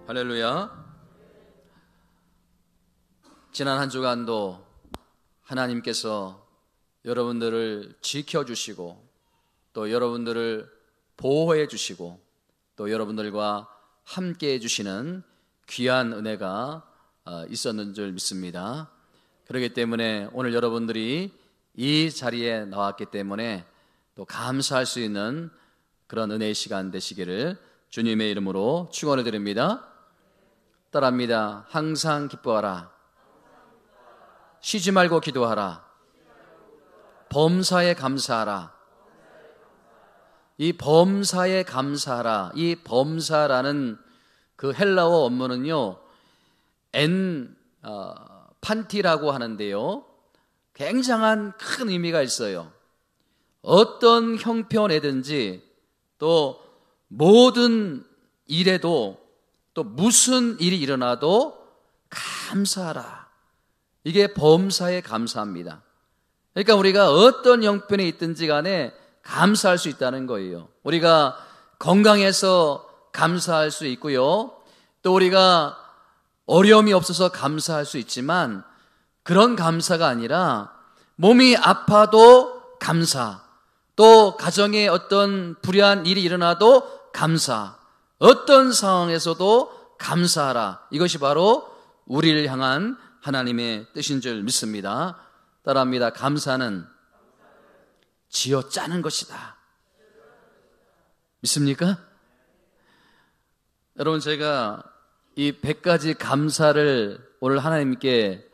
할렐루야. 지난 한 주간도 하나님께서 여러분들을 지켜주시고 또 여러분들을 보호해 주시고 또 여러분들과 함께 해주시는 귀한 은혜가 있었는 줄 믿습니다. 그렇기 때문에 오늘 여러분들이 이 자리에 나왔기 때문에 또 감사할 수 있는 그런 은혜의 시간 되시기를 주님의 이름으로 축원을 드립니다. 따라합니다. 항상 기뻐하라. 쉬지 말고 기도하라. 범사에 감사하라. 이 범사에 감사하라. 이 범사라는 그 헬라어 원문은요, 판티라고 하는데요, 굉장한 큰 의미가 있어요. 어떤 형편에든지 또 모든 일에도 또 무슨 일이 일어나도 감사하라. 이게 범사에 감사합니다. 그러니까 우리가 어떤 형편에 있든지 간에 감사할 수 있다는 거예요. 우리가 건강해서 감사할 수 있고요, 또 우리가 어려움이 없어서 감사할 수 있지만 그런 감사가 아니라 몸이 아파도 감사, 또 가정에 어떤 불의한 일이 일어나도 감사, 어떤 상황에서도 감사하라. 이것이 바로 우리를 향한 하나님의 뜻인 줄 믿습니다. 따라합니다. 감사는 쥐어짜는 것이다. 믿습니까? 여러분, 제가 이 100가지 감사를 오늘 하나님께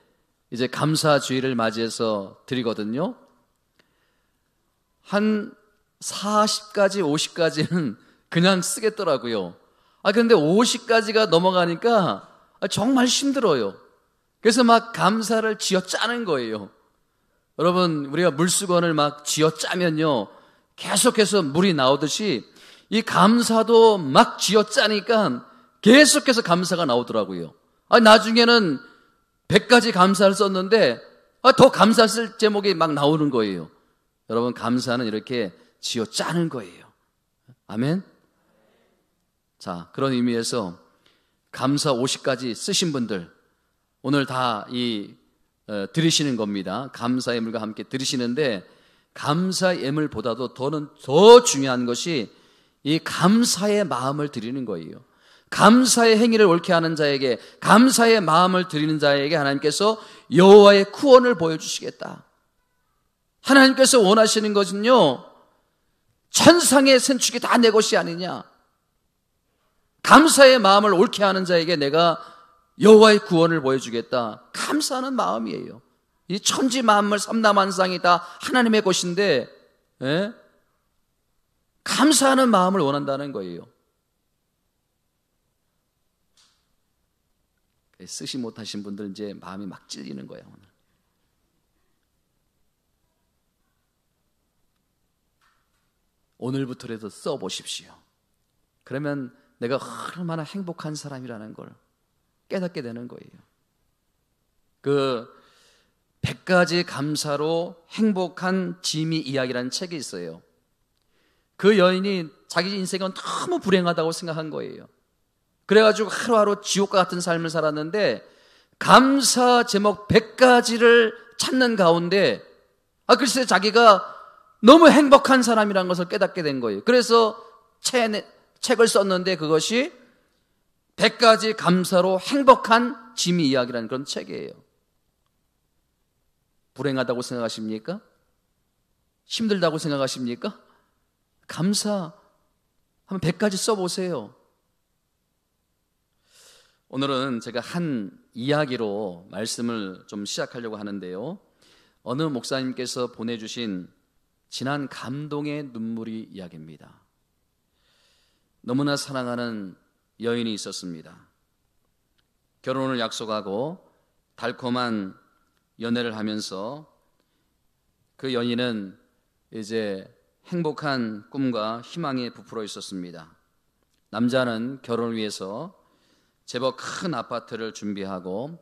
이제 감사주의를 맞이해서 드리거든요. 한 40가지, 50가지는 그냥 쓰겠더라고요. 근데 50가지가 넘어가니까 정말 힘들어요. 그래서 막 감사를 쥐어짜는 거예요. 여러분, 우리가 물수건을 막 쥐어짜면요, 계속해서 물이 나오듯이 이 감사도 막 쥐어짜니까 계속해서 감사가 나오더라고요. 나중에는 100가지 감사를 썼는데 더 감사 쓸 제목이 막 나오는 거예요. 여러분, 감사는 이렇게 쥐어짜는 거예요. 아멘? 자, 그런 의미에서 감사 50가지 쓰신 분들 오늘 다 드리시는 겁니다. 감사 예물과 함께 드리시는데, 감사 예물보다도 더 중요한 것이 이 감사의 마음을 드리는 거예요. 감사의 행위를 옳게 하는 자에게, 감사의 마음을 드리는 자에게 하나님께서 여호와의 구원을 보여주시겠다. 하나님께서 원하시는 것은요, 천상의 센축이 다 내 것이 아니냐. 감사의 마음을 옳게 하는 자에게 내가 여호와의 구원을 보여주겠다. 감사하는 마음이에요. 이 천지 만물 삼라만상이 다 하나님의 것인데, 감사하는 마음을 원한다는 거예요. 쓰지 못하신 분들은 이제 마음이 막 찔리는 거예요. 오늘부터라도 써보십시오. 그러면 내가 얼마나 행복한 사람이라는 걸 깨닫게 되는 거예요. 그 100가지 감사로 행복한 지미 이야기라는 책이 있어요. 그 여인이 자기 인생은 너무 불행하다고 생각한 거예요. 그래가지고 하루하루 지옥과 같은 삶을 살았는데, 감사 제목 100가지를 찾는 가운데 글쎄 자기가 너무 행복한 사람이라는 것을 깨닫게 된 거예요. 그래서 책을 썼는데 그것이 100가지 감사로 행복한 지미 이야기라는 그런 책이에요. 불행하다고 생각하십니까? 힘들다고 생각하십니까? 감사 한번 100가지 써보세요. 오늘은 제가 한 이야기로 말씀을 좀 시작하려고 하는데요, 어느 목사님께서 보내주신 지난 감동의 눈물이 이야기입니다. 너무나 사랑하는 여인이 있었습니다. 결혼을 약속하고 달콤한 연애를 하면서 그 여인은 이제 행복한 꿈과 희망에 부풀어 있었습니다. 남자는 결혼을 위해서 제법 큰 아파트를 준비하고,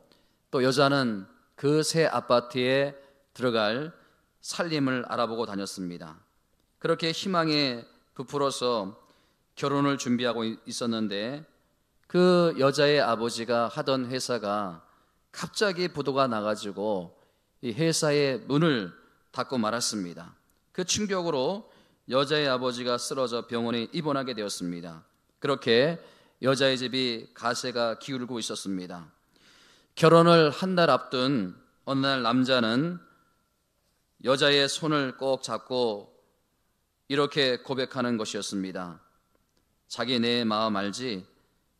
또 여자는 그 새 아파트에 들어갈 살림을 알아보고 다녔습니다. 그렇게 희망에 부풀어서 결혼을 준비하고 있었는데, 그 여자의 아버지가 하던 회사가 갑자기 부도가 나가지고 이 회사의 문을 닫고 말았습니다. 그 충격으로 여자의 아버지가 쓰러져 병원에 입원하게 되었습니다. 그렇게 여자의 집이 가세가 기울고 있었습니다. 결혼을 한 달 앞둔 어느 날 남자는 여자의 손을 꼭 잡고 이렇게 고백하는 것이었습니다. 자기 내 마음 알지?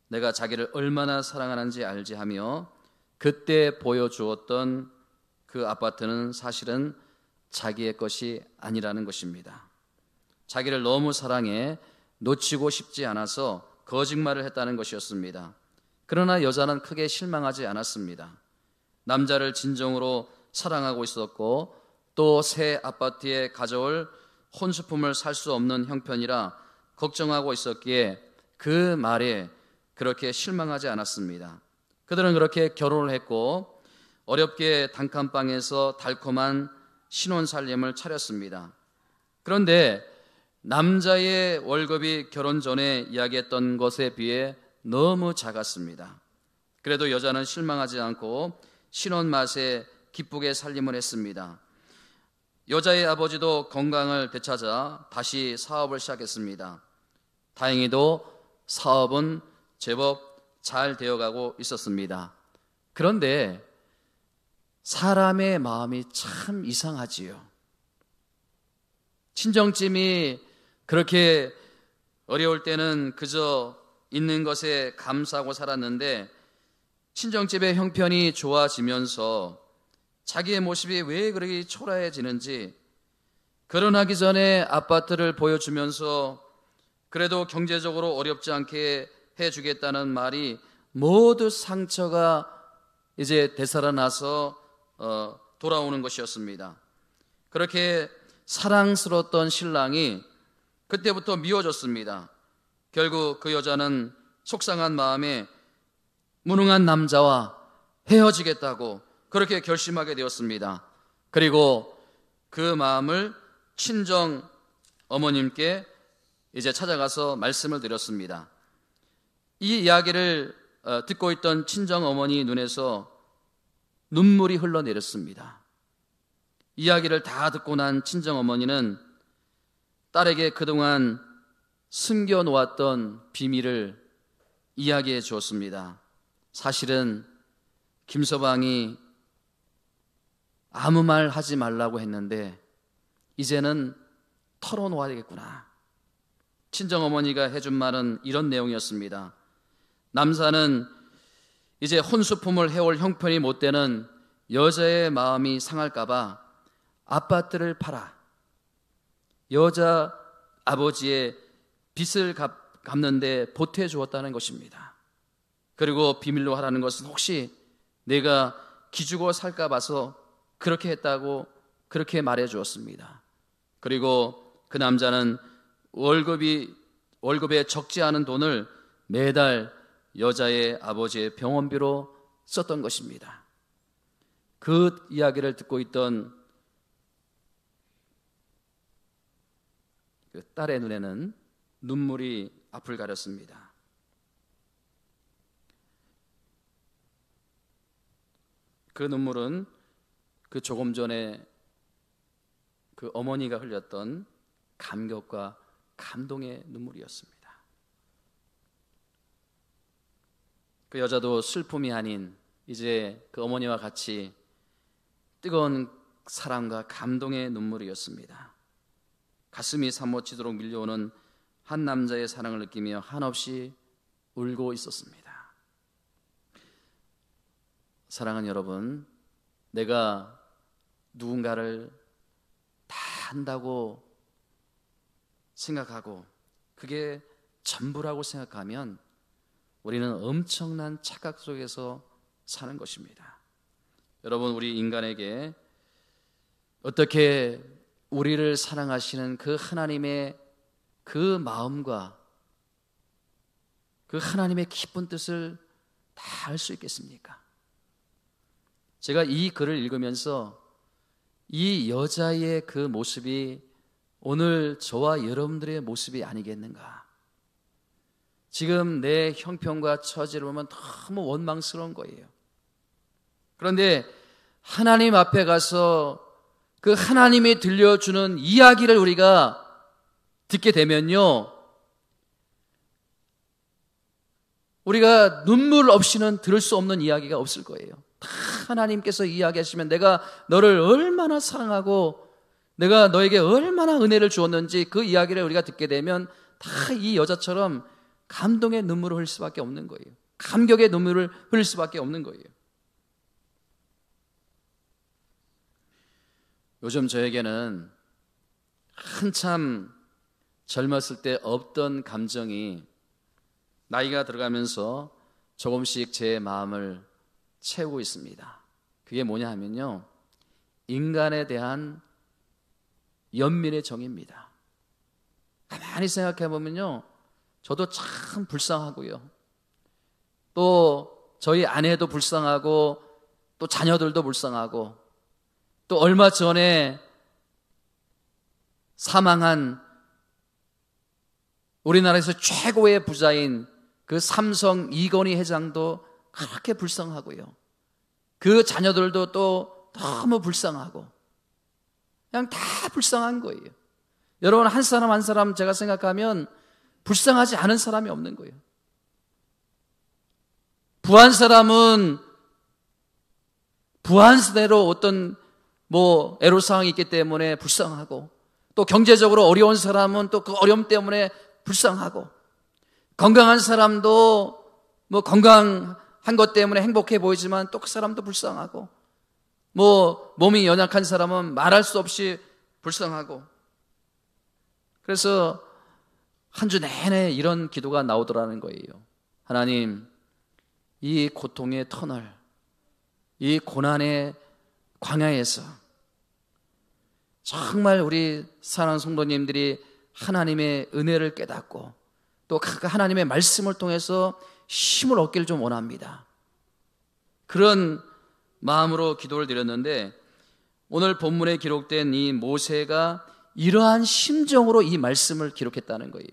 내가 자기를 얼마나 사랑하는지 알지? 하며 그때 보여주었던 그 아파트는 사실은 자기의 것이 아니라는 것입니다. 자기를 너무 사랑해 놓치고 싶지 않아서 거짓말을 했다는 것이었습니다. 그러나 여자는 크게 실망하지 않았습니다. 남자를 진정으로 사랑하고 있었고 또 새 아파트에 가져올 혼수품을 살 수 없는 형편이라 걱정하고 있었기에 그 말에 그렇게 실망하지 않았습니다. 그들은 그렇게 결혼을 했고 어렵게 단칸방에서 달콤한 신혼살림을 차렸습니다. 그런데 남자의 월급이 결혼 전에 이야기했던 것에 비해 너무 작았습니다. 그래도 여자는 실망하지 않고 신혼 맛에 기쁘게 살림을 했습니다. 여자의 아버지도 건강을 되찾아 다시 사업을 시작했습니다. 다행히도 사업은 제법 잘 되어가고 있었습니다. 그런데 사람의 마음이 참 이상하지요. 친정집이 그렇게 어려울 때는 그저 있는 것에 감사하고 살았는데 친정집의 형편이 좋아지면서 자기의 모습이 왜 그렇게 초라해지는지, 결혼하기 전에 아파트를 보여주면서 그래도 경제적으로 어렵지 않게 해주겠다는 말이 모두 상처가 이제 되살아나서 돌아오는 것이었습니다. 그렇게 사랑스러웠던 신랑이 그때부터 미워졌습니다. 결국 그 여자는 속상한 마음에 무능한 남자와 헤어지겠다고 그렇게 결심하게 되었습니다. 그리고 그 마음을 친정 어머님께 이제 찾아가서 말씀을 드렸습니다. 이 이야기를 듣고 있던 친정 어머니 눈에서 눈물이 흘러내렸습니다. 이야기를 다 듣고 난 친정 어머니는 딸에게 그동안 숨겨놓았던 비밀을 이야기해 주었습니다. 사실은 김서방이 아무 말 하지 말라고 했는데 이제는 털어놓아야 되겠구나. 친정어머니가 해준 말은 이런 내용이었습니다. 남자는 이제 혼수품을 해올 형편이 못 되는 여자의 마음이 상할까봐 아파트를 팔아 여자 아버지의 빚을 갚는데 보태주었다는 것입니다. 그리고 비밀로 하라는 것은 혹시 내가 기죽어 살까 봐서 그렇게 했다고 그렇게 말해 주었습니다. 그리고 그 남자는 월급에 적지 않은 돈을 매달 여자의 아버지의 병원비로 썼던 것입니다. 그 이야기를 듣고 있던 그 딸의 눈에는 눈물이 앞을 가렸습니다. 그 눈물은 그 조금 전에 그 어머니가 흘렸던 감격과 감동의 눈물이었습니다. 그 여자도 슬픔이 아닌 이제 그 어머니와 같이 뜨거운 사랑과 감동의 눈물이었습니다. 가슴이 사모치도록 밀려오는 한 남자의 사랑을 느끼며 한없이 울고 있었습니다. 사랑하는 여러분, 내가 누군가를 다 한다고 생각하고 그게 전부라고 생각하면 우리는 엄청난 착각 속에서 사는 것입니다. 여러분, 우리 인간에게 어떻게 우리를 사랑하시는 그 하나님의 그 마음과 그 하나님의 깊은 뜻을 다 알 수 있겠습니까? 제가 이 글을 읽으면서 이 여자의 그 모습이 오늘 저와 여러분들의 모습이 아니겠는가? 지금 내 형편과 처지를 보면 너무 원망스러운 거예요. 그런데 하나님 앞에 가서 그 하나님이 들려주는 이야기를 우리가 듣게 되면요, 우리가 눈물 없이는 들을 수 없는 이야기가 없을 거예요. 다 하나님께서 이야기하시면 내가 너를 얼마나 사랑하고 내가 너에게 얼마나 은혜를 주었는지 그 이야기를 우리가 듣게 되면 다 이 여자처럼 감동의 눈물을 흘릴 수밖에 없는 거예요. 감격의 눈물을 흘릴 수밖에 없는 거예요. 요즘 저에게는 한참 젊었을 때 없던 감정이 나이가 들어가면서 조금씩 제 마음을 채우고 있습니다. 그게 뭐냐 하면요, 인간에 대한 연민의 정입니다. 가만히 생각해 보면요, 저도 참 불쌍하고요, 또 저희 아내도 불쌍하고 또 자녀들도 불쌍하고 또 얼마 전에 사망한 우리나라에서 최고의 부자인 그 삼성 이건희 회장도 그렇게 불쌍하고요, 그 자녀들도 또 너무 불쌍하고 그냥 다 불쌍한 거예요. 여러분, 한 사람 한 사람 제가 생각하면 불쌍하지 않은 사람이 없는 거예요. 부한 사람은 부한대로 어떤 애로사항이 있기 때문에 불쌍하고, 또 경제적으로 어려운 사람은 또 그 어려움 때문에 불쌍하고, 건강한 사람도 건강한 것 때문에 행복해 보이지만 또 그 사람도 불쌍하고, 몸이 연약한 사람은 말할 수 없이 불쌍하고. 그래서 한 주 내내 이런 기도가 나오더라는 거예요. 하나님, 이 고통의 터널, 이 고난의 광야에서 정말 우리 사랑하는 성도님들이 하나님의 은혜를 깨닫고 또 하나님의 말씀을 통해서 힘을 얻기를 좀 원합니다. 그런 마음으로 기도를 드렸는데, 오늘 본문에 기록된 이 모세가 이러한 심정으로 이 말씀을 기록했다는 거예요.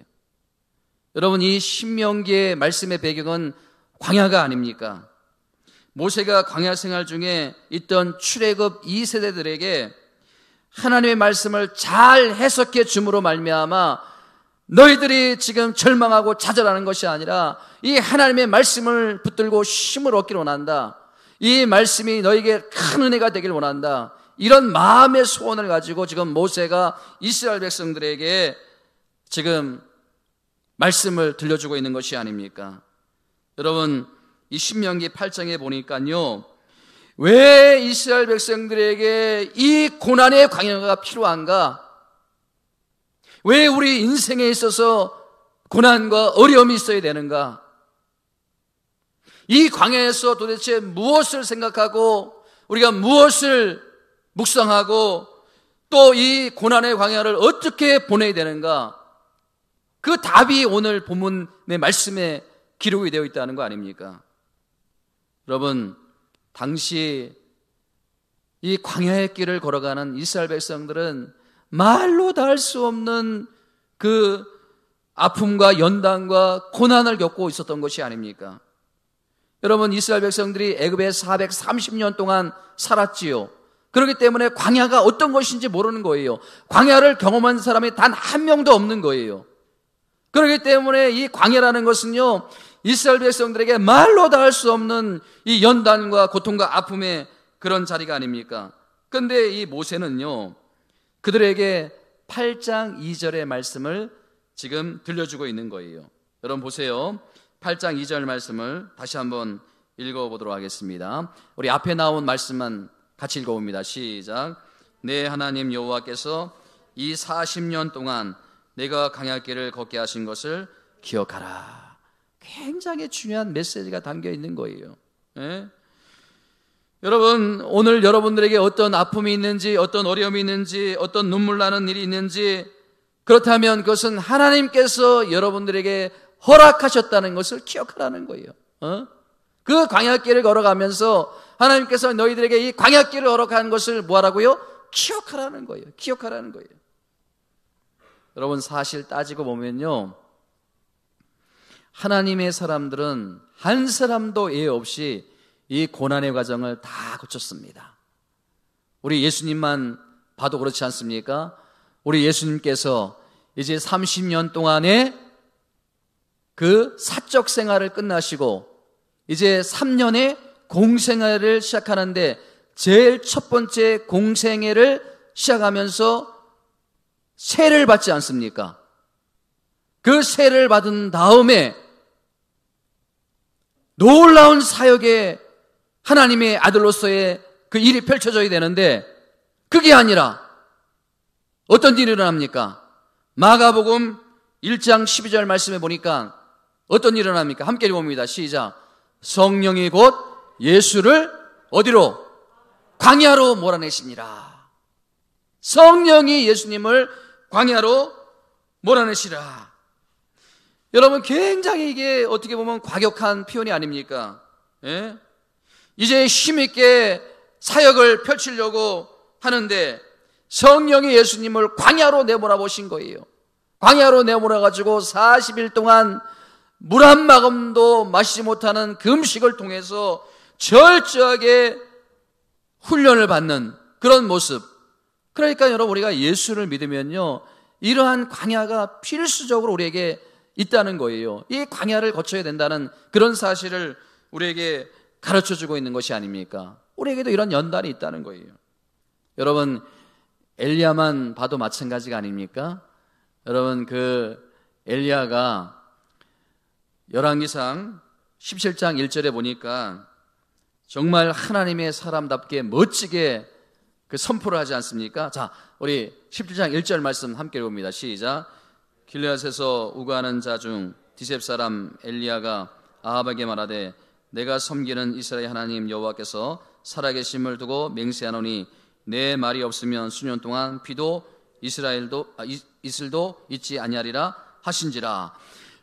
여러분, 이 신명기의 말씀의 배경은 광야가 아닙니까? 모세가 광야 생활 중에 있던 출애굽 2세대들에게 하나님의 말씀을 잘 해석해 줌으로 말미암아 너희들이 지금 절망하고 좌절하는 것이 아니라 이 하나님의 말씀을 붙들고 힘을 얻기를 원한다, 이 말씀이 너에게 큰 은혜가 되길 원한다, 이런 마음의 소원을 가지고 지금 모세가 이스라엘 백성들에게 지금 말씀을 들려주고 있는 것이 아닙니까? 여러분, 이 신명기 8장에 보니까요, 왜 이스라엘 백성들에게 이 고난의 광야가 필요한가? 왜 우리 인생에 있어서 고난과 어려움이 있어야 되는가? 이 광야에서 도대체 무엇을 생각하고 우리가 무엇을 묵상하고 또 이 고난의 광야를 어떻게 보내야 되는가? 그 답이 오늘 본문의 말씀에 기록이 되어 있다는 거 아닙니까? 여러분, 당시 이 광야의 길을 걸어가는 이스라엘 백성들은 말로 다 할 수 없는 그 아픔과 연단과 고난을 겪고 있었던 것이 아닙니까? 여러분, 이스라엘 백성들이 애굽에 430년 동안 살았지요. 그렇기 때문에 광야가 어떤 것인지 모르는 거예요. 광야를 경험한 사람이 단 한 명도 없는 거예요. 그렇기 때문에 이 광야라는 것은요, 이스라엘 백성들에게 말로 다 할 수 없는 이 연단과 고통과 아픔의 그런 자리가 아닙니까? 그런데 이 모세는요, 그들에게 8장 2절의 말씀을 지금 들려주고 있는 거예요. 여러분 보세요. 8장 2절 말씀을 다시 한번 읽어보도록 하겠습니다. 우리 앞에 나온 말씀만 같이 읽어봅니다. 시작. 내 하나님 여호와께서 이 40년 동안 내가 광야길을 걷게 하신 것을 기억하라. 굉장히 중요한 메시지가 담겨 있는 거예요. 예? 여러분, 오늘 여러분들에게 어떤 아픔이 있는지, 어떤 어려움이 있는지, 어떤 눈물 나는 일이 있는지, 그렇다면 그것은 하나님께서 여러분들에게 허락하셨다는 것을 기억하라는 거예요. 그 광야길을 걸어가면서 하나님께서 너희들에게 이 광야길을 허락한 것을 뭐하라고요? 기억하라는 거예요. 기억하라는 거예요. 여러분, 사실 따지고 보면요, 하나님의 사람들은 한 사람도 예외 없이 이 고난의 과정을 다 거쳤습니다. 우리 예수님만 봐도 그렇지 않습니까? 우리 예수님께서 이제 30년 동안의 그 사적 생활을 끝나시고 이제 3년의 공생애를 시작하는데 제일 첫 번째 공생애를 시작하면서 세를 받지 않습니까? 그 세를 받은 다음에 놀라운 사역에 하나님의 아들로서의 그 일이 펼쳐져야 되는데 그게 아니라 어떤 일이 일어납니까? 마가복음 1장 12절 말씀에 보니까 어떤 일이 일어납니까? 함께 읽어봅니다. 시작. 성령이 곧 예수를 어디로? 광야로 몰아내시니라. 성령이 예수님을 광야로 몰아내시라. 여러분, 굉장히 이게 어떻게 보면 과격한 표현이 아닙니까? 예? 이제 힘있게 사역을 펼치려고 하는데 성령이 예수님을 광야로 내몰아 보신 거예요. 광야로 내몰아 가지고 40일 동안 물 한 모금도 마시지 못하는 그 음식을 통해서 철저하게 훈련을 받는 그런 모습. 그러니까 여러분, 우리가 예수를 믿으면요, 이러한 광야가 필수적으로 우리에게 있다는 거예요. 이 광야를 거쳐야 된다는 그런 사실을 우리에게 가르쳐주고 있는 것이 아닙니까? 우리에게도 이런 연단이 있다는 거예요. 여러분, 엘리야만 봐도 마찬가지가 아닙니까? 여러분, 그 엘리야가 열왕기상 17장 1절에 보니까 정말 하나님의 사람답게 멋지게 그 선포를 하지 않습니까? 자, 우리 17장 1절 말씀 함께 읽어봅니다. 시작. 길르앗에서 우거하는 자 중 디셉 사람 엘리야가 아합에게 말하되 내가 섬기는 이스라엘 하나님 여호와께서 살아계심을 두고 맹세하노니 내 말이 없으면 수년 동안 비도 이슬도 있지 아니하리라 하신지라.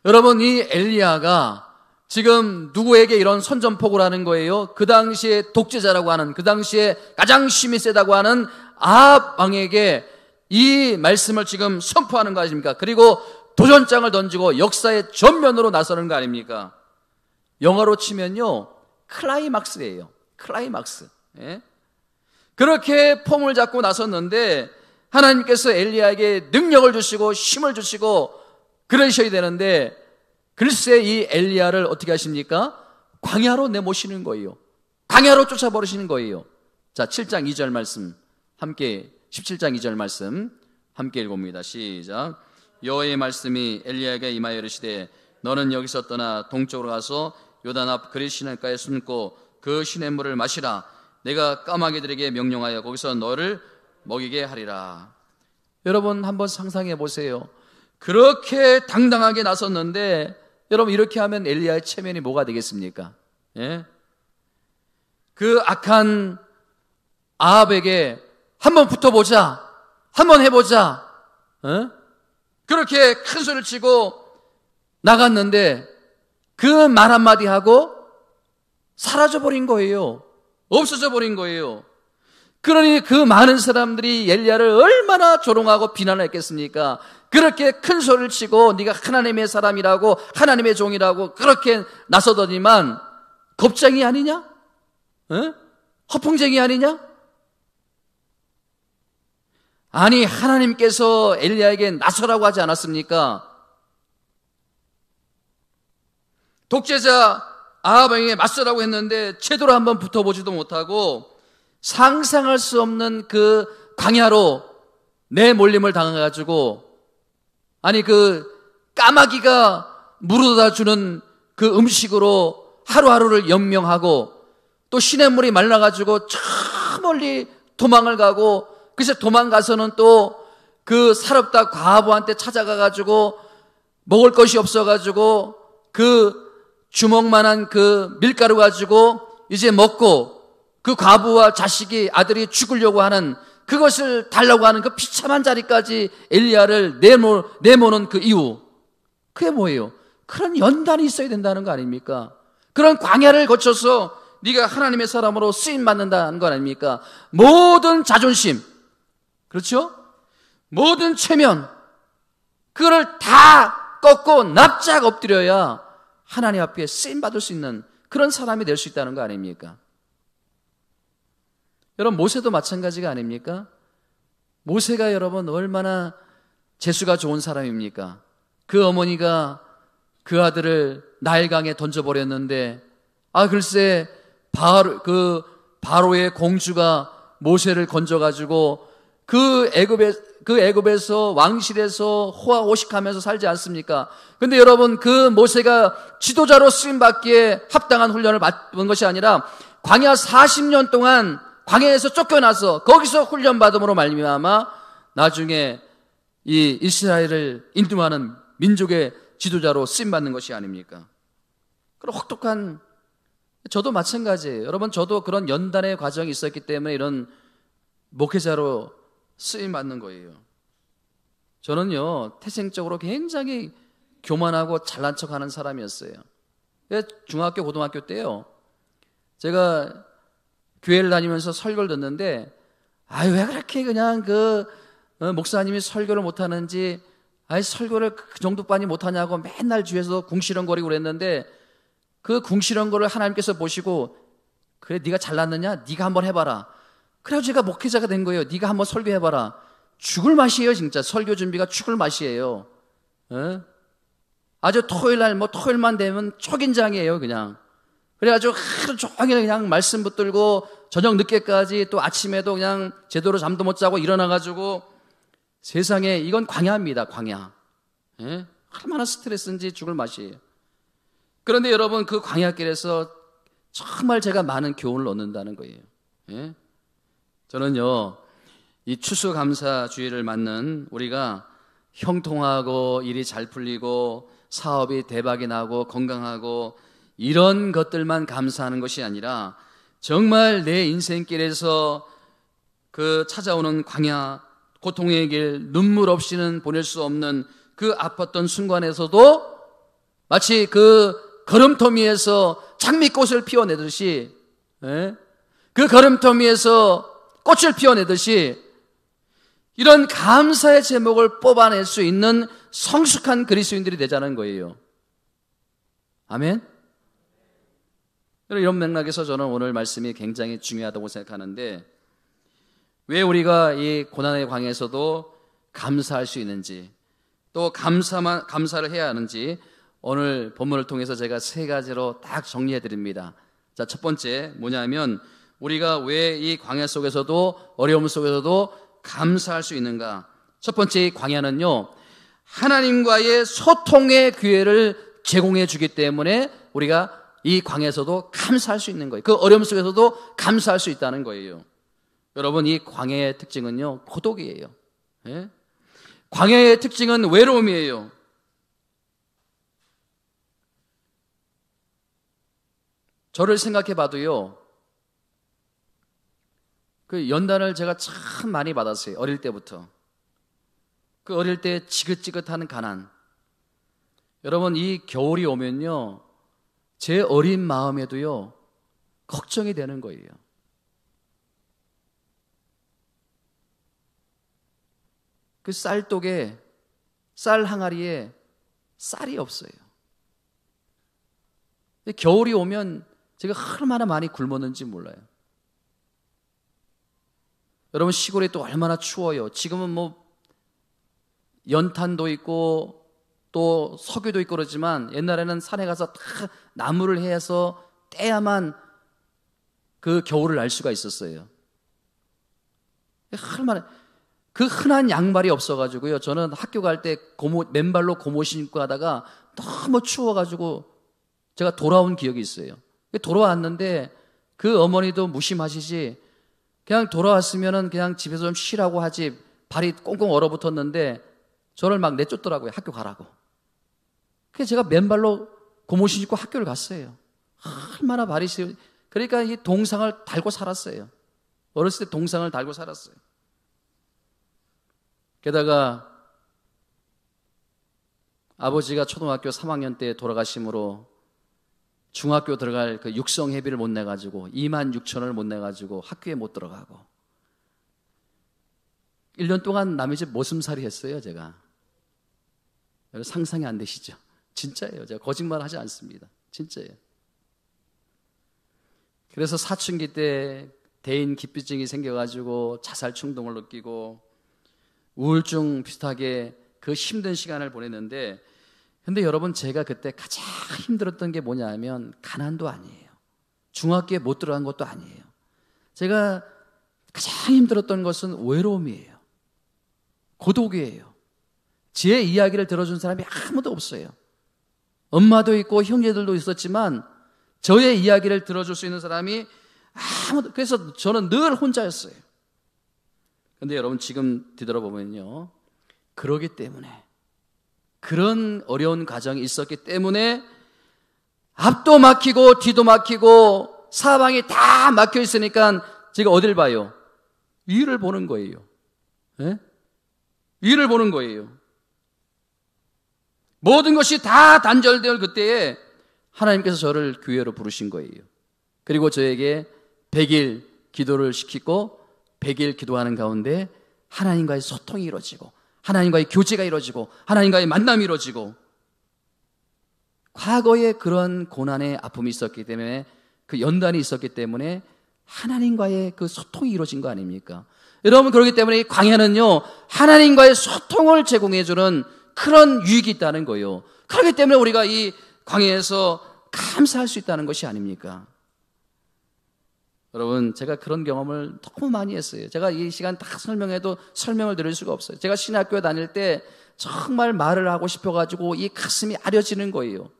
여러분, 이 엘리야가 지금 누구에게 이런 선전포고를 하는 거예요? 그 당시에 독재자라고 하는, 그 당시에 가장 힘이 세다고 하는 아합 왕에게 이 말씀을 지금 선포하는 거 아닙니까? 그리고 도전장을 던지고 역사의 전면으로 나서는 거 아닙니까? 영어로 치면요, 클라이막스예요. 클라이막스. 예? 그렇게 폼을 잡고 나섰는데 하나님께서 엘리야에게 능력을 주시고 힘을 주시고 그러셔야 되는데 글쎄 이 엘리야를 어떻게 하십니까? 광야로 내모시는 거예요. 광야로 쫓아버리시는 거예요. 자, 7장 2절 말씀 함께, 17장 2절 말씀 함께 읽어봅니다. 시작. 여호와의 말씀이 엘리야에게 임하여 이르시되 너는 여기서 떠나 동쪽으로 가서 요단 앞 그릿 시냇가에 숨고 그 시냇물을 마시라. 내가 까마귀들에게 명령하여 거기서 너를 먹이게 하리라. 여러분, 한번 상상해 보세요. 그렇게 당당하게 나섰는데 여러분, 이렇게 하면 엘리야의 체면이 뭐가 되겠습니까? 예? 그 악한 아합에게 한번 붙어보자, 한번 해보자, 예? 그렇게 큰 소리를 치고 나갔는데 그 말 한마디 하고 사라져버린 거예요. 없어져 버린 거예요. 그러니 그 많은 사람들이 엘리야를 얼마나 조롱하고 비난을 했겠습니까? 그렇게 큰 소리를 치고 네가 하나님의 사람이라고, 하나님의 종이라고 그렇게 나서더니만 겁쟁이 아니냐? 어? 허풍쟁이 아니냐? 아니, 하나님께서 엘리야에게 나서라고 하지 않았습니까? 독재자 아합 왕에게 맞서라고 했는데 제대로 한번 붙어보지도 못하고 상상할 수 없는 그 광야로 내몰림을 당해가지고, 아니 그 까마귀가 물어다 주는 그 음식으로 하루하루를 연명하고 또 시냇물이 말라가지고 저 멀리 도망을 가고, 그래서 도망가서는 또 그 사렙다 과부한테 찾아가가지고 먹을 것이 없어가지고 그 주먹만한 그 밀가루 가지고 이제 먹고 그 과부와 자식이, 아들이 죽으려고 하는, 그것을 달라고 하는 그 비참한 자리까지 엘리야를 내모는 그 이유, 그게 뭐예요? 그런 연단이 있어야 된다는 거 아닙니까? 그런 광야를 거쳐서 네가 하나님의 사람으로 쓰임받는다는 거 아닙니까? 모든 자존심, 그렇죠? 모든 체면, 그거를 다 꺾고 납작 엎드려야 하나님 앞에 쓰임받을 수 있는 그런 사람이 될 수 있다는 거 아닙니까? 여러분, 모세도 마찬가지가 아닙니까? 모세가 여러분 얼마나 재수가 좋은 사람입니까? 그 어머니가 그 아들을 나일강에 던져버렸는데, 글쎄, 바로의 공주가 모세를 건져가지고 그 애굽에서 왕실에서 호화호식하면서 살지 않습니까? 근데 여러분, 그 모세가 지도자로 쓰임받기에 합당한 훈련을 받은 것이 아니라 광야 40년 동안 광야에서 쫓겨나서 거기서 훈련받음으로 말미암아 나중에 이 이스라엘을 인도하는 민족의 지도자로 쓰임받는 것이 아닙니까? 그런 혹독한, 저도 마찬가지예요. 여러분, 저도 그런 연단의 과정이 있었기 때문에 이런 목회자로 쓰임받는 거예요. 저는요, 태생적으로 굉장히 교만하고 잘난 척하는 사람이었어요. 중학교, 고등학교 때요, 제가 교회를 다니면서 설교를 듣는데, 왜 그렇게 그냥 목사님이 설교를 못하는지, 설교를 그 정도뿐이 못하냐고 맨날 뒤에서 궁시렁거리고 그랬는데, 그 궁시렁거리를 하나님께서 보시고, 그래, 네가 잘났느냐? 네가 한번 해봐라. 그래서 제가 목회자가 된 거예요. 네가 한번 설교해봐라. 죽을 맛이에요, 진짜. 설교 준비가 죽을 맛이에요. 아주 토요일만 되면 초긴장이에요, 그냥. 그래가지고 하루 종일 그냥 말씀 붙들고 저녁 늦게까지, 또 아침에도 그냥 제대로 잠도 못 자고 일어나가지고, 세상에, 이건 광야입니다, 광야. 얼마나 스트레스인지 죽을 맛이에요. 그런데 여러분, 그 광야길에서 정말 제가 많은 교훈을 얻는다는 거예요. 저는요, 이 추수감사주의를 맞는 우리가 형통하고 일이 잘 풀리고 사업이 대박이 나고 건강하고 이런 것들만 감사하는 것이 아니라 정말 내 인생길에서 그 찾아오는 광야, 고통의 길, 눈물 없이는 보낼 수 없는 그 아팠던 순간에서도 마치 그 걸음터미에서 장미꽃을 피워내듯이, 그 걸음터미에서 꽃을 피워내듯이 이런 감사의 제목을 뽑아낼 수 있는 성숙한 그리스도인들이 되자는 거예요. 아멘? 이런 맥락에서 저는 오늘 말씀이 굉장히 중요하다고 생각하는데, 왜 우리가 이 고난의 광야에서도 감사할 수 있는지, 또 감사를 해야 하는지 오늘 본문을 통해서 제가 3가지로 딱 정리해 드립니다. 자, 첫 번째 뭐냐면, 우리가 왜 이 광야 속에서도, 어려움 속에서도 감사할 수 있는가? 첫 번째, 이 광야는요, 하나님과의 소통의 기회를 제공해 주기 때문에 우리가 이 광야에서도 감사할 수 있는 거예요. 그 어려움 속에서도 감사할 수 있다는 거예요. 여러분, 이 광야의 특징은요, 고독이에요. 광야의 특징은 외로움이에요. 저를 생각해 봐도요, 그 연단을 제가 참 많이 받았어요. 어릴 때부터. 그 어릴 때 지긋지긋한 가난. 여러분, 이 겨울이 오면요, 제 어린 마음에도요, 걱정이 되는 거예요. 그 쌀독에, 쌀 항아리에 쌀이 없어요. 겨울이 오면 제가 얼마나 많이 굶었는지 몰라요. 여러분, 시골이 또 얼마나 추워요. 지금은 뭐 연탄도 있고 또 석유도 있고 그러지만, 옛날에는 산에 가서 다 나무를 해서 떼야만 그 겨울을 알 수가 있었어요. 얼마나, 그 흔한 양말이 없어가지고요, 저는 학교 갈 때 맨발로 고무 신고 가다가 너무 추워가지고 제가 돌아온 기억이 있어요. 돌아왔는데 그 어머니도 무심하시지, 그냥 돌아왔으면은 그냥 집에서 좀 쉬라고 하지, 발이 꽁꽁 얼어붙었는데 저를 막 내쫓더라고요, 학교 가라고. 그래서 제가 맨발로 고무 신고 학교를 갔어요. 얼마나 발이 시려. 그러니까 이 동상을 달고 살았어요. 어렸을 때 동상을 달고 살았어요. 게다가 아버지가 초등학교 3학년 때 돌아가심으로 중학교 들어갈 그 육성회비를 못 내가지고 26,000원을 못 내가지고 학교에 못 들어가고 1년 동안 남의 집 모슴살이 했어요, 제가. 상상이 안 되시죠? 진짜예요. 제가 거짓말 하지 않습니다. 진짜예요. 그래서 사춘기 때 대인 기피증이 생겨가지고 자살 충동을 느끼고 우울증 비슷하게 그 힘든 시간을 보냈는데, 근데 여러분, 제가 그때 가장 힘들었던 게 뭐냐 하면 가난도 아니에요. 중학교에 못 들어간 것도 아니에요. 제가 가장 힘들었던 것은 외로움이에요. 고독이에요. 제 이야기를 들어준 사람이 아무도 없어요. 엄마도 있고 형제들도 있었지만 저의 이야기를 들어줄 수 있는 사람이 아무도, 그래서 저는 늘 혼자였어요. 근데 여러분, 지금 뒤돌아보면요, 그러기 때문에, 그런 어려운 과정이 있었기 때문에 앞도 막히고 뒤도 막히고 사방이 다 막혀 있으니까 제가 어딜 봐요? 위를 보는 거예요. 네? 위를 보는 거예요. 모든 것이 다 단절될 그때에 하나님께서 저를 교회로 부르신 거예요. 그리고 저에게 100일 기도를 시키고 100일 기도하는 가운데 하나님과의 소통이 이루어지고 하나님과의 교제가 이루어지고 하나님과의 만남이 이루어지고, 과거에 그런 고난의 아픔이 있었기 때문에, 그 연단이 있었기 때문에 하나님과의 그 소통이 이루어진 거 아닙니까? 여러분, 그렇기 때문에 이 광야는요, 하나님과의 소통을 제공해주는 그런 유익이 있다는 거예요. 그렇기 때문에 우리가 이 광야에서 감사할 수 있다는 것이 아닙니까? 여러분, 제가 그런 경험을 너무 많이 했어요. 제가 이 시간 다 설명해도 설명을 드릴 수가 없어요. 제가 신학교에 다닐 때 정말 말을 하고 싶어가지고 이 가슴이 아려지는 거예요.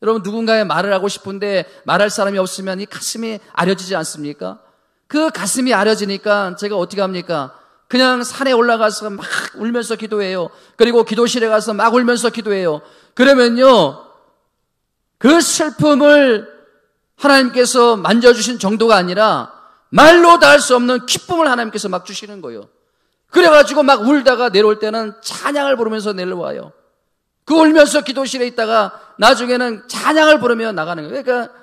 여러분, 누군가의 말을 하고 싶은데 말할 사람이 없으면 이 가슴이 아려지지 않습니까? 그 가슴이 아려지니까 제가 어떻게 합니까? 그냥 산에 올라가서 막 울면서 기도해요. 그리고 기도실에 가서 막 울면서 기도해요. 그러면요, 그 슬픔을 하나님께서 만져주신 정도가 아니라 말로 다 할 수 없는 기쁨을 하나님께서 막 주시는 거예요. 그래가지고 막 울다가 내려올 때는 찬양을 부르면서 내려와요. 그 울면서 기도실에 있다가 나중에는 찬양을 부르며 나가는 거예요. 그러니까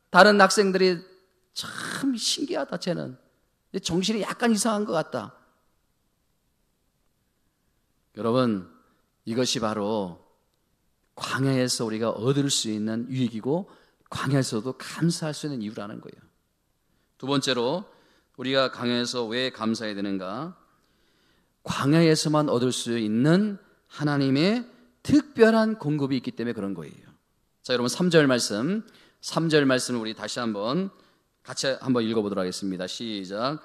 다른 학생들이 참 신기하다, 쟤는 정신이 약간 이상한 것 같다. 여러분, 이것이 바로 광야에서 우리가 얻을 수 있는 유익이고 광야에서도 감사할 수 있는 이유라는 거예요. 두 번째로, 우리가 광야에서 왜 감사해야 되는가? 광야에서만 얻을 수 있는 하나님의 특별한 공급이 있기 때문에 그런 거예요. 자, 여러분, 3절 말씀을 우리 다시 같이 한번 읽어보도록 하겠습니다. 시작.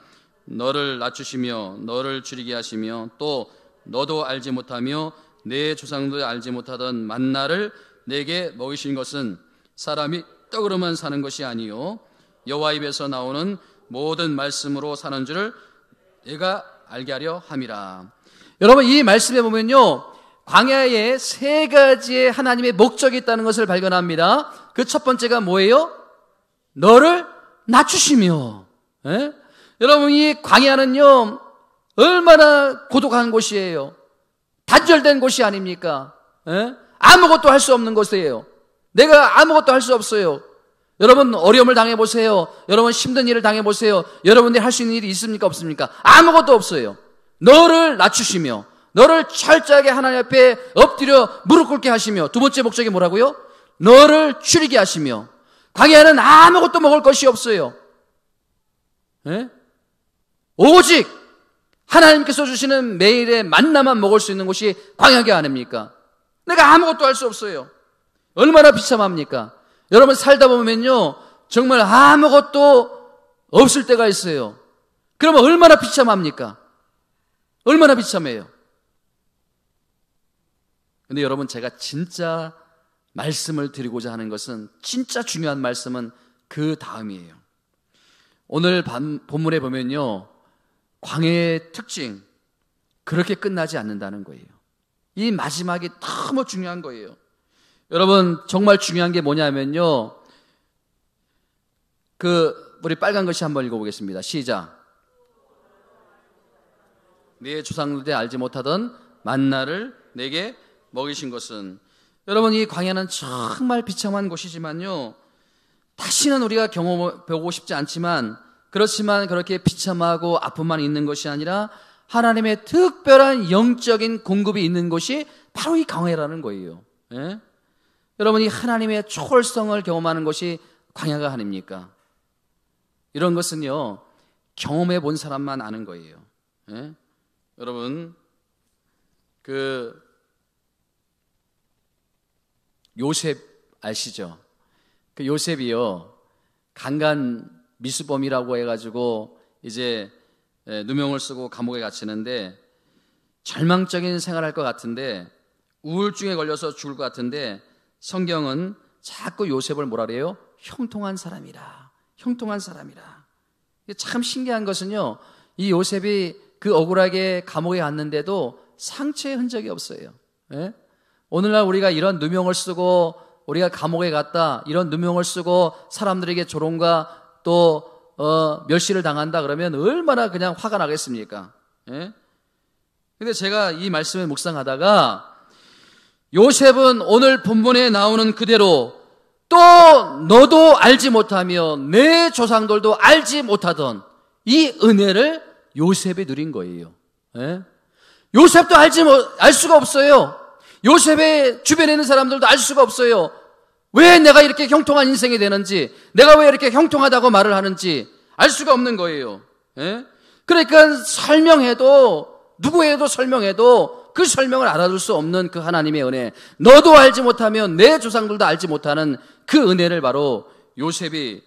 너를 낮추시며 너를 줄이게 하시며 또 너도 알지 못하며 내 조상도 알지 못하던 만나를 내게 먹이신 것은 사람이 떡으로만 사는 것이 아니요 여호와 입에서 나오는 모든 말씀으로 사는 줄을 내가 알게 하려 함이라. 여러분, 이 말씀에 보면요, 광야에 세 가지의 하나님의 목적이 있다는 것을 발견합니다. 그 첫 번째가 뭐예요? 너를 낮추시며. 예? 여러분, 이 광야는요, 얼마나 고독한 곳이에요. 단절된 곳이 아닙니까? 예? 아무것도 할 수 없는 곳이에요. 내가 아무것도 할 수 없어요. 여러분, 어려움을 당해보세요. 여러분, 힘든 일을 당해보세요. 여러분들이 할 수 있는 일이 있습니까? 없습니까? 아무것도 없어요. 너를 낮추시며 너를 철저하게 하나님 앞에 엎드려 무릎 꿇게 하시며, 두 번째 목적이 뭐라고요? 너를 줄이게 하시며. 광야에는 아무것도 먹을 것이 없어요. 예? 오직 하나님께서 주시는 매일의 만나만 먹을 수 있는 곳이 광야가 아닙니까? 내가 아무것도 할 수 없어요. 얼마나 비참합니까? 여러분, 살다 보면요, 정말 아무것도 없을 때가 있어요. 그러면 얼마나 비참합니까? 얼마나 비참해요. 근데 여러분, 제가 진짜 말씀을 드리고자 하는 것은, 진짜 중요한 말씀은 그 다음이에요. 오늘 본문에 보면요, 광야의 특징, 그렇게 끝나지 않는다는 거예요. 이 마지막이 너무 중요한 거예요. 여러분, 정말 중요한 게 뭐냐면요, 우리 빨간 것이 한번 읽어보겠습니다. 시작. 네 조상들이 알지 못하던 만나를 내게 먹이신 것은. 여러분, 이 광야는 정말 비참한 곳이지만요, 다시는 우리가 경험해보고 싶지 않지만, 그렇지만 그렇게 비참하고 아픔만 있는 것이 아니라 하나님의 특별한 영적인 공급이 있는 곳이 바로 이 광야라는 거예요. 예? 여러분이 하나님의 초월성을 경험하는 것이 광야가 아닙니까? 이런 것은요, 경험해 본 사람만 아는 거예요. 예? 여러분, 요셉 아시죠? 그 요셉이요, 강간 미수범이라고 해가지고 이제 누명을 쓰고 감옥에 갇히는데 절망적인 생활할 것 같은데, 우울증에 걸려서 죽을 것 같은데, 성경은 자꾸 요셉을 뭐라 그래요? 형통한 사람이라. 형통한 사람이라. 참 신기한 것은요, 이 요셉이 그 억울하게 감옥에 갔는데도 상처의 흔적이 없어요. 예? 오늘날 우리가 이런 누명을 쓰고 우리가 감옥에 갔다, 이런 누명을 쓰고 사람들에게 조롱과 또 멸시를 당한다 그러면 얼마나 그냥 화가 나겠습니까? 예? 근데 제가 이 말씀을 묵상하다가 요셉은 오늘 본문에 나오는 그대로 또 너도 알지 못하며 내 조상들도 알지 못하던 이 은혜를 요셉이 누린 거예요. 예? 요셉도 알 수가 없어요. 요셉의 주변에 있는 사람들도 알 수가 없어요. 왜 내가 이렇게 형통한 인생이 되는지, 내가 왜 이렇게 형통하다고 말을 하는지 알 수가 없는 거예요. 예? 그러니까 설명해도, 누구에도 설명해도 그 설명을 알아둘 수 없는 그 하나님의 은혜, 너도 알지 못하면 내 조상들도 알지 못하는 그 은혜를 바로 요셉이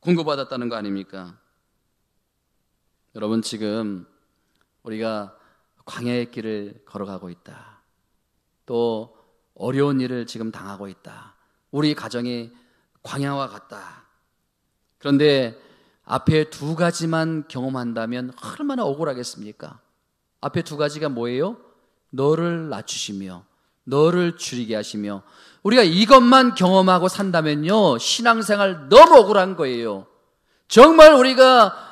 공급받았다는 거 아닙니까? 여러분, 지금 우리가 광야의 길을 걸어가고 있다. 또 어려운 일을 지금 당하고 있다. 우리 가정이 광야와 같다. 그런데 앞에 두 가지만 경험한다면 얼마나 억울하겠습니까? 앞에 두 가지가 뭐예요? 너를 낮추시며 너를 줄이게 하시며, 우리가 이것만 경험하고 산다면요, 신앙생활 너무 억울한 거예요. 정말 우리가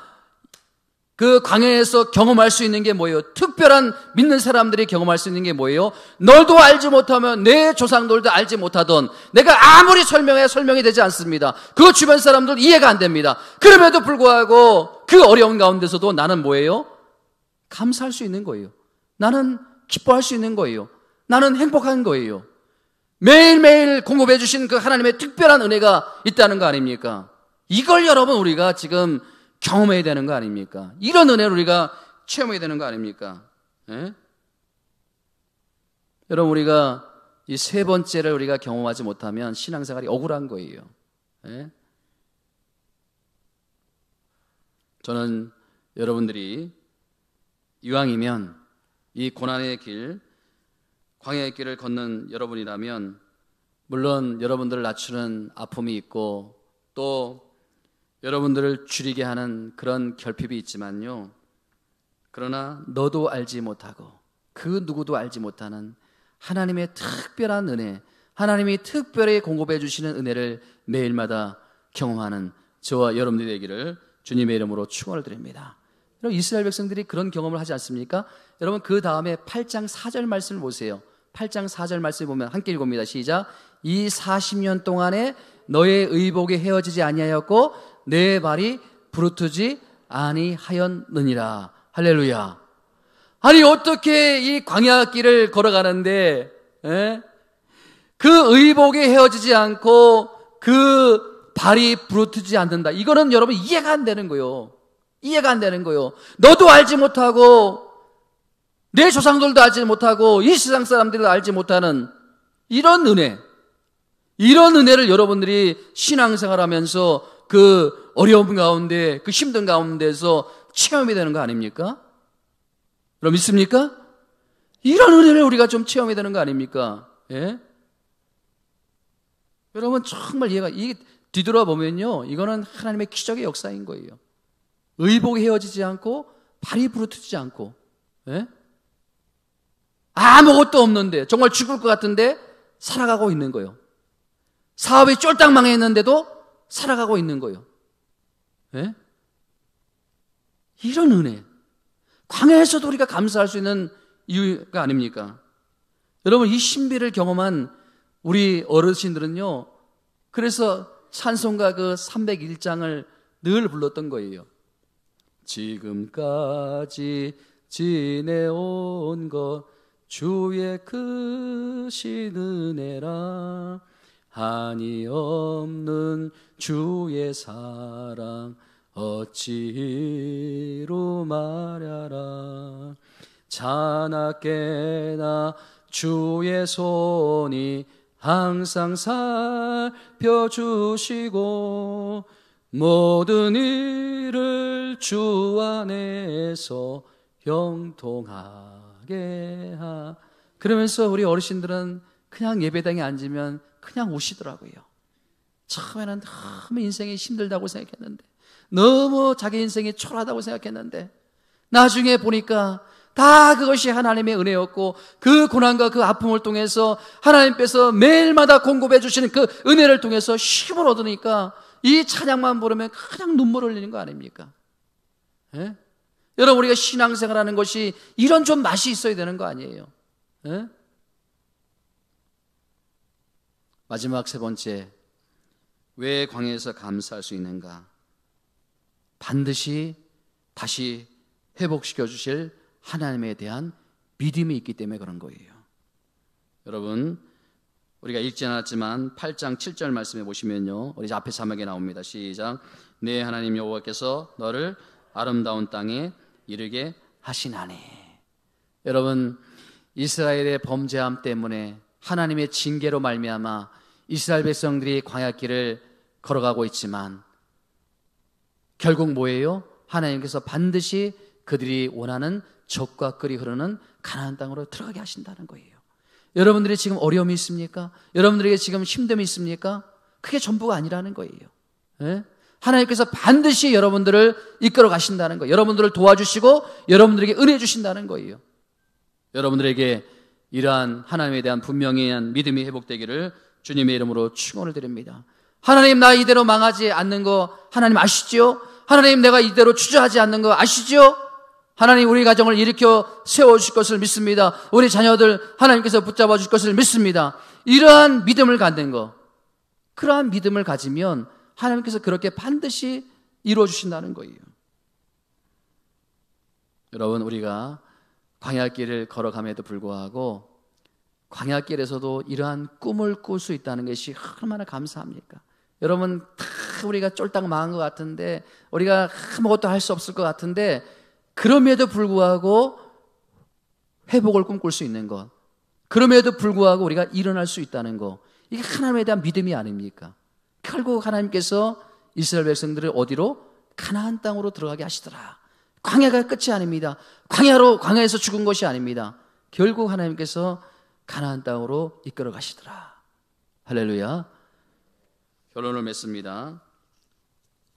그 광야에서 경험할 수 있는 게 뭐예요? 특별한 믿는 사람들이 경험할 수 있는 게 뭐예요? 너도 알지 못하면 내 조상들도 알지 못하던, 내가 아무리 설명이 되지 않습니다. 그 주변 사람들 이해가 안 됩니다. 그럼에도 불구하고 그 어려운 가운데서도 나는 뭐예요? 감사할 수 있는 거예요. 나는 기뻐할 수 있는 거예요. 나는 행복한 거예요. 매일매일 공급해 주신 그 하나님의 특별한 은혜가 있다는 거 아닙니까? 이걸 여러분 우리가 지금 경험해야 되는 거 아닙니까? 이런 은혜를 우리가 체험해야 되는 거 아닙니까? 예? 여러분, 우리가 이 세 번째를 우리가 경험하지 못하면 신앙생활이 억울한 거예요. 예? 저는 여러분들이 이왕이면 이 고난의 길, 광야의 길을 걷는 여러분이라면, 물론 여러분들을 낮추는 아픔이 있고 또 여러분들을 줄이게 하는 그런 결핍이 있지만요, 그러나 너도 알지 못하고 그 누구도 알지 못하는 하나님의 특별한 은혜, 하나님이 특별히 공급해 주시는 은혜를 매일마다 경험하는 저와 여러분들이 되기를 주님의 이름으로 축원을 드립니다. 여러분, 이스라엘 백성들이 그런 경험을 하지 않습니까? 여러분, 그 다음에 8장 4절 말씀을 보세요. 8장 4절 말씀을 보면 함께 읽어봅니다. 시작. 이 40년 동안에 너의 의복이 헤어지지 아니하였고 내 발이 부르트지 아니하였느니라. 할렐루야. 아니, 어떻게 이 광야길을 걸어가는데 그 의복이 헤어지지 않고 그 발이 부르트지 않는다. 이거는 여러분 이해가 안 되는 거예요. 이해가 안 되는 거예요. 너도 알지 못하고 내 조상들도 알지 못하고 이 세상 사람들도 알지 못하는 이런 은혜, 이런 은혜를 여러분들이 신앙생활하면서 그 어려움 가운데, 그 힘든 가운데서 체험이 되는 거 아닙니까? 여러분 믿습니까? 이런 은혜를 우리가 좀 체험해야 되는 거 아닙니까? 예? 여러분 정말 이게 뒤돌아보면요, 이거는 하나님의 기적의 역사인 거예요. 의복이 헤어지지 않고 발이 부르트지 않고, 예? 아무것도 없는데, 정말 죽을 것 같은데 살아가고 있는 거예요. 사업이 쫄딱 망했는데도 살아가고 있는 거예요. 예? 이런 은혜, 광야에서도 우리가 감사할 수 있는 이유가 아닙니까? 여러분, 이 신비를 경험한 우리 어르신들은요, 그래서 찬송가 그 301장을 늘 불렀던 거예요. 지금까지 지내온 것 주의 크신 은혜라, 한이 없는 주의 사랑 어찌로 말하라. 자나깨나 주의 손이 항상 살펴주시고 모든 일을 주 안에서 형통하게 하. 그러면서 우리 어르신들은 그냥 예배당에 앉으면 그냥 우시더라고요. 처음에는 너무 인생이 힘들다고 생각했는데, 너무 자기 인생이 초라하다고 생각했는데, 나중에 보니까 다 그것이 하나님의 은혜였고, 그 고난과 그 아픔을 통해서 하나님께서 매일마다 공급해 주시는 그 은혜를 통해서 힘을 얻으니까 이 찬양만 부르면 그냥 눈물 흘리는 거 아닙니까? 예? 여러분, 우리가 신앙생활하는 것이 이런 좀 맛이 있어야 되는 거 아니에요? 예? 마지막 세 번째, 왜 광야에서 감사할 수 있는가? 반드시 다시 회복시켜 주실 하나님에 대한 믿음이 있기 때문에 그런 거예요. 여러분, 우리가 읽지 않았지만 8장 7절 말씀에 보시면요, 우리 앞에 자막에 나옵니다. 시작. 내 하나님 여호와께서 너를 아름다운 땅에 이르게 하시나니. 여러분, 이스라엘의 범죄함 때문에 하나님의 징계로 말미암아 이스라엘 백성들이 광야길을 걸어가고 있지만 결국 뭐예요? 하나님께서 반드시 그들이 원하는 젖과 꿀이 흐르는 가나안 땅으로 들어가게 하신다는 거예요. 여러분들이 지금 어려움이 있습니까? 여러분들에게 지금 힘듦이 있습니까? 그게 전부가 아니라는 거예요. 예? 하나님께서 반드시 여러분들을 이끌어 가신다는 거예요. 여러분들을 도와주시고 여러분들에게 은혜 주신다는 거예요. 여러분들에게 이러한 하나님에 대한 분명한 믿음이 회복되기를 주님의 이름으로 축원을 드립니다. 하나님, 나 이대로 망하지 않는 거 하나님 아시죠? 하나님, 내가 이대로 주저하지 않는 거 아시죠? 하나님, 우리 가정을 일으켜 세워주실 것을 믿습니다. 우리 자녀들 하나님께서 붙잡아 주실 것을 믿습니다. 이러한 믿음을 갖는 거, 그러한 믿음을 가지면 하나님께서 그렇게 반드시 이루어 주신다는 거예요. 여러분, 우리가 광야길을 걸어감에도 불구하고 광야길에서도 이러한 꿈을 꿀 수 있다는 것이 얼마나 감사합니까? 여러분, 다 우리가 쫄딱 망한 것 같은데, 우리가 아무것도 할 수 없을 것 같은데, 그럼에도 불구하고 회복을 꿈꿀 수 있는 것, 그럼에도 불구하고 우리가 일어날 수 있다는 것, 이게 하나님에 대한 믿음이 아닙니까? 결국 하나님께서 이스라엘 백성들을 어디로? 가나안 땅으로 들어가게 하시더라. 광야가 끝이 아닙니다. 광야에서 죽은 것이 아닙니다. 결국 하나님께서 가나안 땅으로 이끌어 가시더라. 할렐루야. 결론을 맺습니다.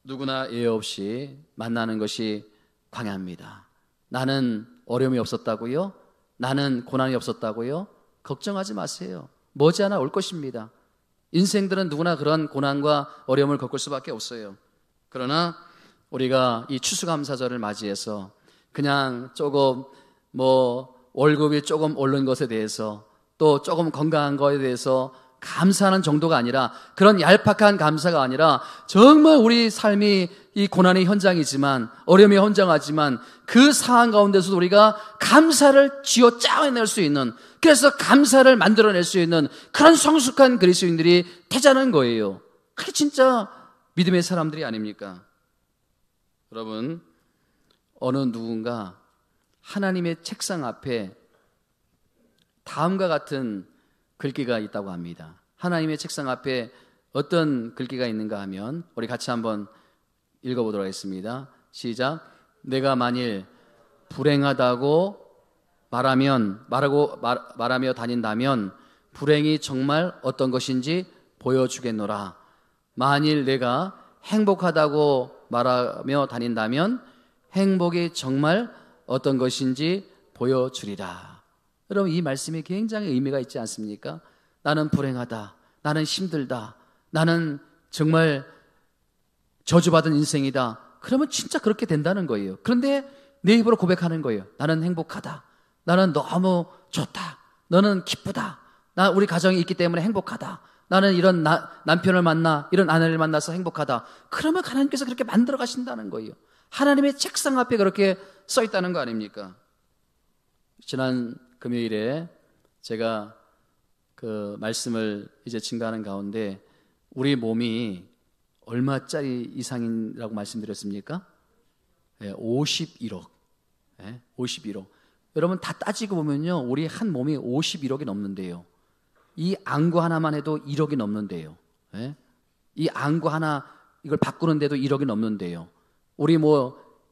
누구나 예외 없이 만나는 것이 광야입니다. 나는 어려움이 없었다고요? 나는 고난이 없었다고요? 걱정하지 마세요. 머지않아 올 것입니다. 인생들은 누구나 그런 고난과 어려움을 겪을 수밖에 없어요. 그러나 우리가 이 추수감사절을 맞이해서 그냥 조금 월급이 조금 오른 것에 대해서 또 조금 건강한 것에 대해서 감사하는 정도가 아니라, 그런 얄팍한 감사가 아니라 정말 우리 삶이 이 고난의 현장이지만, 어려움의 현장하지만 그 상황 가운데서도 우리가 감사를 쥐어 짜내낼 수 있는, 그래서 감사를 만들어낼 수 있는 그런 성숙한 그리스도인들이 되자는 거예요. 그게 진짜 믿음의 사람들이 아닙니까? 여러분, 어느 누군가 하나님의 책상 앞에 다음과 같은 글귀가 있다고 합니다. 하나님의 책상 앞에 어떤 글귀가 있는가 하면 우리 같이 한번 읽어보도록 하겠습니다. 시작. 내가 만일 불행하다고 말하며 다닌다면 불행이 정말 어떤 것인지 보여주겠노라. 만일 내가 행복하다고 말하며 다닌다면 행복이 정말 어떤 것인지 보여주리라. 여러분, 이 말씀이 굉장히 의미가 있지 않습니까? 나는 불행하다, 나는 힘들다, 나는 정말 저주받은 인생이다. 그러면 진짜 그렇게 된다는 거예요. 그런데 내 입으로 고백하는 거예요. 나는 행복하다, 나는 너무 좋다, 너는 기쁘다, 우리 가정이 있기 때문에 행복하다, 나는 이런 남편을 만나, 이런 아내를 만나서 행복하다. 그러면 하나님께서 그렇게 만들어 가신다는 거예요. 하나님의 책상 앞에 그렇게 써 있다는 거 아닙니까? 지난 금요일에 제가 그 말씀을 이제 증가하는 가운데 우리 몸이 얼마짜리 이상이라고 말씀드렸습니까? 51억. 51억. 여러분 다 따지고 보면요, 우리 한 몸이 51억이 넘는데요. 이 안구 하나만 해도 1억이 넘는데요. 이 안구 하나 이걸 바꾸는데도 1억이 넘는데요. 우리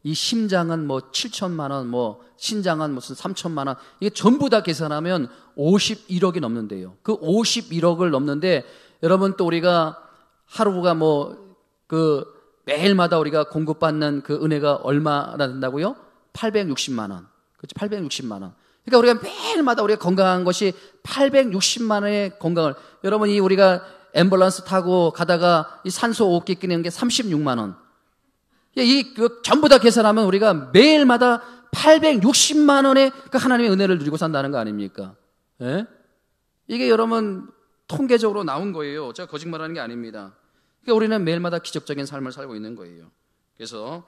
이 심장은 7천만 원, 신장은 무슨 3천만 원, 이게 전부 다 계산하면 51억이 넘는데요. 그 51억을 넘는데 여러분 또 우리가 하루가 매일마다 우리가 공급받는 그 은혜가 얼마나 된다고요? 860만 원. 그렇죠? 860만 원. 그러니까 우리가 매일마다 우리가 건강한 것이 860만 원의 건강을, 여러분이 우리가 앰뷸런스 타고 가다가 이 산소 호흡기 끼는 게 36만 원. 전부 다 계산하면 우리가 매일마다 860만 원의 그 하나님의 은혜를 누리고 산다는 거 아닙니까? 이게 여러분 통계적으로 나온 거예요. 제가 거짓말하는 게 아닙니다. 그러니까 우리는 매일마다 기적적인 삶을 살고 있는 거예요. 그래서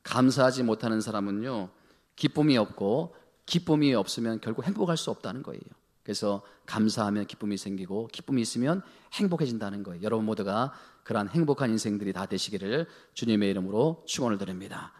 감사하지 못하는 사람은요, 기쁨이 없고 기쁨이 없으면 결국 행복할 수 없다는 거예요. 그래서 감사하면 기쁨이 생기고 기쁨이 있으면 행복해진다는 거예요. 여러분 모두가 그러한 행복한 인생들이 다 되시기를 주님의 이름으로 축원을 드립니다.